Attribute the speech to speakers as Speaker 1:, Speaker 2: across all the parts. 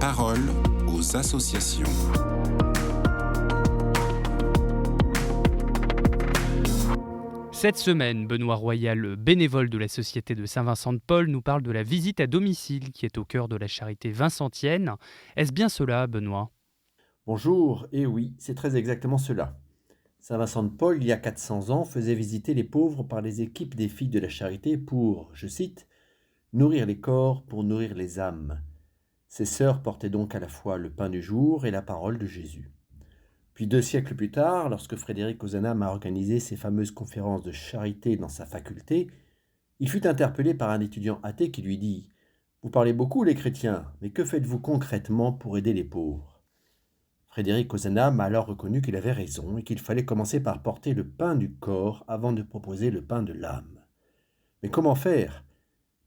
Speaker 1: parole aux associations.
Speaker 2: Cette semaine, Benoît Royal, bénévole de la Société de Saint-Vincent-de-Paul, nous parle de la visite à domicile qui est au cœur de la charité vincentienne. Est-ce bien cela, Benoît ?
Speaker 3: Bonjour, et oui, c'est très exactement cela. Saint-Vincent-de-Paul, il y a 400 ans, faisait visiter les pauvres par les équipes des filles de la charité pour, je cite, « nourrir les corps pour nourrir les âmes ». Ces sœurs portaient donc à la fois le pain du jour et la parole de Jésus. Puis 2 siècles plus tard, lorsque Frédéric Ozanam a organisé ses fameuses conférences de charité dans sa faculté, il fut interpellé par un étudiant athée qui lui dit « Vous parlez beaucoup les chrétiens, mais que faites-vous concrètement pour aider les pauvres ?» Frédéric Ozanam a alors reconnu qu'il avait raison et qu'il fallait commencer par porter le pain du corps avant de proposer le pain de l'âme. Mais comment faire ?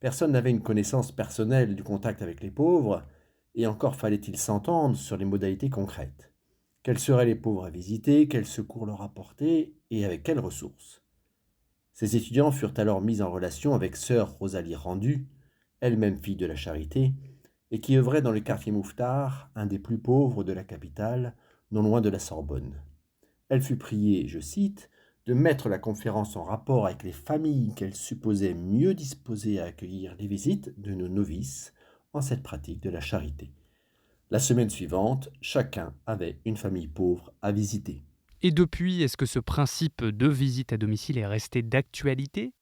Speaker 3: Personne n'avait une connaissance personnelle du contact avec les pauvres, et encore fallait-il s'entendre sur les modalités concrètes. Quels seraient les pauvres à visiter, quels secours leur apporter, et avec quelles ressources ? Ces étudiants furent alors mis en relation avec sœur Rosalie Rendu, elle-même fille de la Charité, et qui œuvrait dans le quartier Mouffetard, un des plus pauvres de la capitale, non loin de la Sorbonne. Elle fut priée, je cite, de mettre la conférence en rapport avec les familles qu'elle supposait mieux disposées à accueillir les visites de nos novices en cette pratique de la charité. La semaine suivante, chacun avait une famille pauvre à visiter.
Speaker 2: Et depuis, est-ce que ce principe de visite à domicile est resté d'actualité ?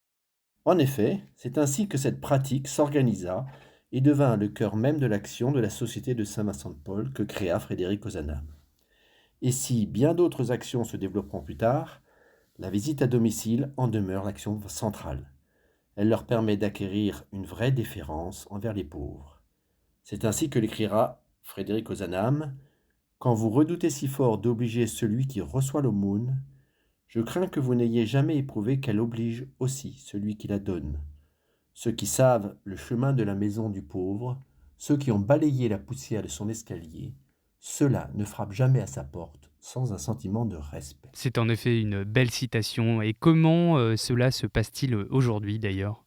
Speaker 3: En effet, c'est ainsi que cette pratique s'organisa et devint le cœur même de l'action de la Société de Saint-Vincent-de-Paul que créa Frédéric Ozanam. Et si bien d'autres actions se développeront plus tard, la visite à domicile en demeure l'action centrale. Elle leur permet d'acquérir une vraie déférence envers les pauvres. C'est ainsi que l'écrira Frédéric Ozanam « Quand vous redoutez si fort d'obliger celui qui reçoit l'aumône, je crains que vous n'ayez jamais éprouvé qu'elle oblige aussi celui qui la donne. Ceux qui savent le chemin de la maison du pauvre, ceux qui ont balayé la poussière de son escalier, ceux-là ne frappent jamais à sa porte sans un sentiment de respect. »
Speaker 2: C'est en effet une belle citation. Et comment cela se passe-t-il aujourd'hui d'ailleurs ?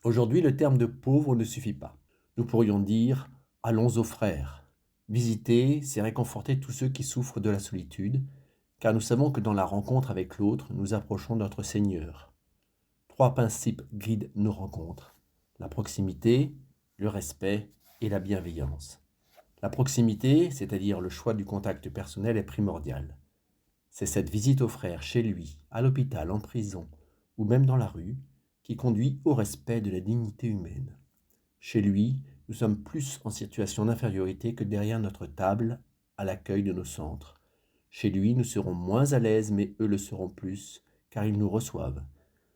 Speaker 3: Aujourd'hui, le terme de pauvre ne suffit pas. Nous pourrions dire « allons aux frères ». Visiter, c'est réconforter tous ceux qui souffrent de la solitude, car nous savons que dans la rencontre avec l'autre, nous approchons notre Seigneur. 3 principes guident nos rencontres : la proximité, le respect et la bienveillance. La proximité, c'est-à-dire le choix du contact personnel, est primordial. C'est cette visite aux frères chez lui, à l'hôpital, en prison ou même dans la rue, qui conduit au respect de la dignité humaine. Chez lui, nous sommes plus en situation d'infériorité que derrière notre table à l'accueil de nos centres. Chez lui, nous serons moins à l'aise, mais eux le seront plus, car ils nous reçoivent.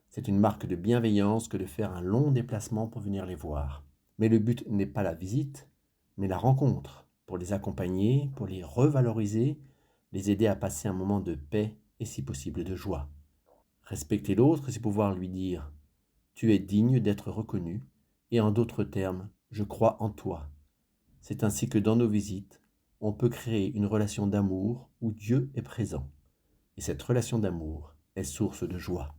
Speaker 3: C'est une marque de bienveillance que de faire un long déplacement pour venir les voir. Mais le but n'est pas la visite, mais la rencontre, pour les accompagner, pour les revaloriser, les aider à passer un moment de paix et si possible de joie. Respecter l'autre, c'est pouvoir lui dire « Tu es digne d'être reconnu » et en d'autres termes, « Je crois en toi ». C'est ainsi que dans nos visites, on peut créer une relation d'amour où Dieu est présent. Et cette relation d'amour est source de joie.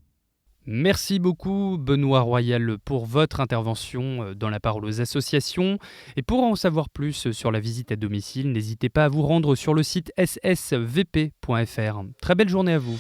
Speaker 2: Merci beaucoup Benoît Royal pour votre intervention dans la parole aux associations. Et pour en savoir plus sur la visite à domicile, n'hésitez pas à vous rendre sur le site ssvp.fr. Très belle journée à vous.